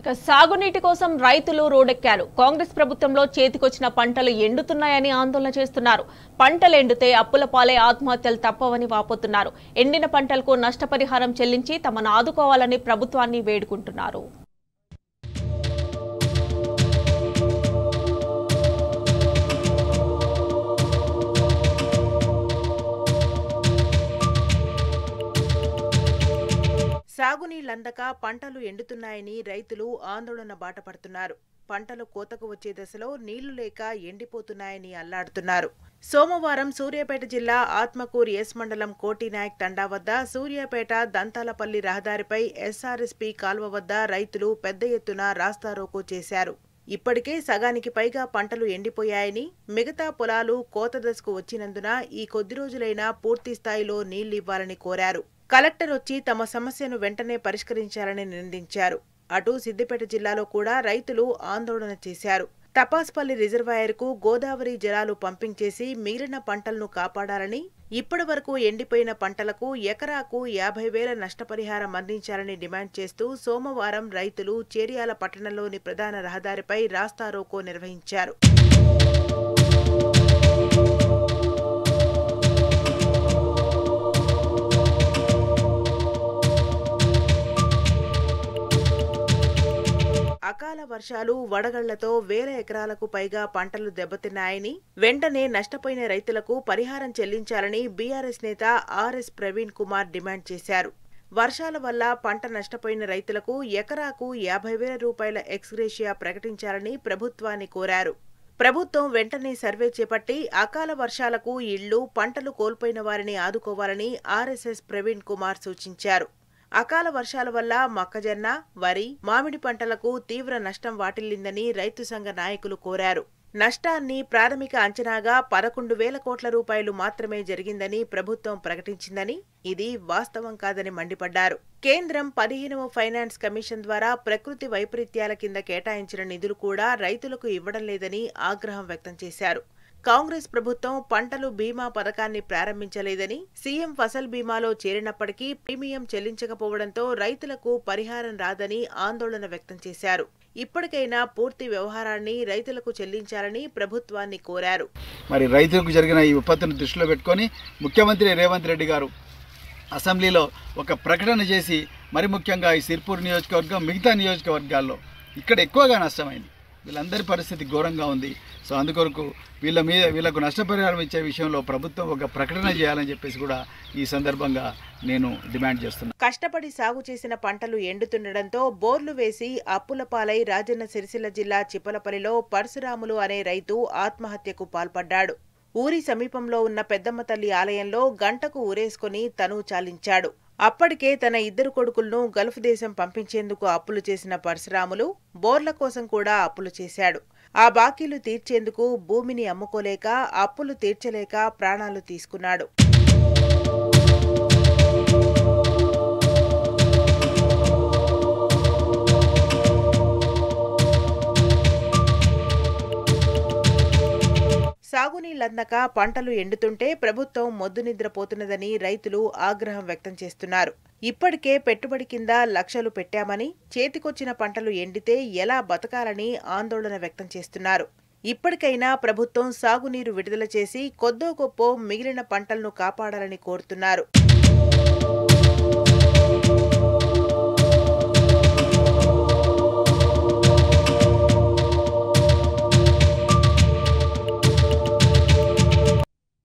సాగునీటి కోసం రైతులు రోడ్డెక్కారు. కాంగ్రెస్ ప్రభుత్వంలో చేతికొచ్చిన పంటలు ఎండుతున్నాయని ఆందోళన చేస్తున్నారు. పంటలు ఎండితే అప్పుల పాలై ఆత్మహత్యలు తప్పవని వాపోతున్నారు. ఎండిన పంటలకు నష్టపరిహారం చెల్లించి తమను ఆదుకోవాలని ప్రభుత్వాన్ని వేడుకుంటున్నారు. సాగునీళ్లందక పంటలు ఎండుతున్నాయని రైతులు ఆందోళన బాటపడుతున్నారు. పంటలు కోతకు వచ్చే దశలో నీళ్లు లేక ఎండిపోతున్నాయని అల్లాడుతున్నారు. సోమవారం సూర్యాపేట జిల్లా ఆత్మకూరు ఎస్ మండలం కోటినాయక్ తండా వద్ద సూర్యాపేట దంతాలపల్లి రహదారిపై ఎస్ఆర్ఎస్పీ కాల్వ వద్ద రైతులు పెద్ద ఎత్తున రాస్తారోకో చేశారు. ఇప్పటికే సగానికి పైగా పంటలు ఎండిపోయాయని, మిగతా పొలాలు కోత దశకు వచ్చినందున ఈ కొద్ది రోజులైనా పూర్తి స్థాయిలో నీళ్లివ్వాలని కోరారు. కలెక్టర్ వచ్చి తమ సమస్యను వెంటనే పరిష్కరించాలని నిర్ణయించారు. అటు సిద్దిపేట జిల్లాలో కూడా రైతులు ఆందోళన చేశారు. తపాస్పల్లి రిజర్వాయర్కు గోదావరి జలాలు పంపింగ్ చేసి మిగిలిన పంటలను కాపాడాలని, ఇప్పటి వరకు ఎండిపోయిన పంటలకు ఎకరాకు 50,000 నష్టపరిహారం అందించాలని డిమాండ్ చేస్తూ సోమవారం రైతులు చేర్యాల పట్టణంలోని ప్రధాన రహదారిపై రాస్తారోకో నిర్వహించారు. అకాల వర్షాలు, వడగళ్లతో వేల ఎకరాలకు పైగా పంటలు దెబ్బతిన్నాయని, వెంటనే నష్టపోయిన రైతులకు పరిహారం చెల్లించాలని బీఆర్ఎస్ నేత ఆర్ఎస్ ప్రవీణ్ కుమార్ డిమాండ్ చేశారు. వర్షాల వల్ల పంట నష్టపోయిన రైతులకు ఎకరాకు 50,000 రూపాయల ఎక్స్గ్రేషియా ప్రకటించాలని ప్రభుత్వాన్ని కోరారు. ప్రభుత్వం వెంటనే సర్వే చేపట్టి అకాల వర్షాలకు ఇళ్లు, పంటలు కోల్పోయిన వారిని ఆదుకోవాలని ఆర్ఎస్ఎస్ ప్రవీణ్ కుమార్ సూచించారు. అకాల వర్షాల వల్ల మొక్కజొన్న, వరి, మామిడి పంటలకు తీవ్ర నష్టం వాటిల్లిందని రైతు సంఘ నాయకులు కోరారు. నష్టాన్ని ప్రాథమిక అంచనాగా 11,000 కోట్ల రూపాయలు మాత్రమే జరిగిందని ప్రభుత్వం ప్రకటించిందని, ఇది వాస్తవం కాదని మండిపడ్డారు. కేంద్రం 15వ ఫైనాన్స్ కమిషన్ ద్వారా ప్రకృతి వైపరీత్యాల కింద కేటాయించిన నిధులు కూడా రైతులకు ఇవ్వడం లేదని ఆగ్రహం వ్యక్తం చేశారు. కాంగ్రెస్ ప్రభుత్వం పంటలు బీమా పథకాన్ని ప్రారంభించలేదని, సీఎం ఫసల్ బీమాలో చేరినప్పటికీ ప్రీమియం చెల్లించకపోవడంతో రైతులకు పరిహారం రాదని ఆందోళన వ్యక్తం చేశారు. ఇప్పటికైనా పూర్తి వ్యవహారాన్ని రైతులకు చెల్లించాలని ప్రభుత్వాన్ని కోరారు. మరి రైతులకు జరిగిన ఈ విపత్తును దృష్టిలో పెట్టుకొని ముఖ్యమంత్రి రేవంత్ రెడ్డి గారు అసెంబ్లీలో ఒక ప్రకటన చేసి, మరి ముఖ్యంగా ఈ సిర్పూర్ నియోజకవర్గం, మిగతా నియోజకవర్గాల్లో ఇక్కడ ఎక్కువగా నష్టమైంది. వీళ్ళందరి పరిస్థితి ఘోరంగా ఉంది. సో అందుకొరకు వీళ్ళకు నష్టపరిహారం ఇచ్చే విషయంలో ప్రభుత్వం ఒక ప్రకటన చేయాలని చెప్పేసి కూడా ఈ సందర్భంగా నేను డిమాండ్ చేస్తున్నాను. కష్టపడి సాగు చేసిన పంటలు ఎండుతుండటంతో బోర్లు వేసి అప్పుల పాలై రాజన్న సిరిసిల్ల జిల్లా చిప్పలపల్లిలో పరశురాములు అనే రైతు ఆత్మహత్యకు పాల్పడ్డాడు. ఊరి సమీపంలో ఉన్న పెద్దమ్మ తల్లి ఆలయంలో గంటకు ఊరేసుకుని తను చాలించాడు. అప్పటికే తన 2 కొడుకులను గల్ఫ్ దేశం పంపించేందుకు అప్పులు చేసిన పరశురాములు బోర్ల కోసం కూడా అప్పులు చేశాడు. ఆ బాకీలు తీర్చేందుకు భూమిని అమ్ముకోలేక, అప్పులు తీర్చలేక ప్రాణాలు తీసుకున్నాడు. సాగునీళ్లందక పంటలు ఎండుతుంటే ప్రభుత్వం మొద్దు నిద్రపోతున్నదని రైతులు ఆగ్రహం వ్యక్తం చేస్తున్నారు. ఇప్పటికే పెట్టుబడి కింద లక్షలు పెట్టామని, చేతికొచ్చిన పంటలు ఎండితే ఎలా బతకాలని ఆందోళన వ్యక్తం చేస్తున్నారు. ఇప్పటికైనా ప్రభుత్వం సాగునీరు విడుదల చేసి కొద్దో గొప్పో మిగిలిన పంటలను కాపాడాలని కోరుతున్నారు.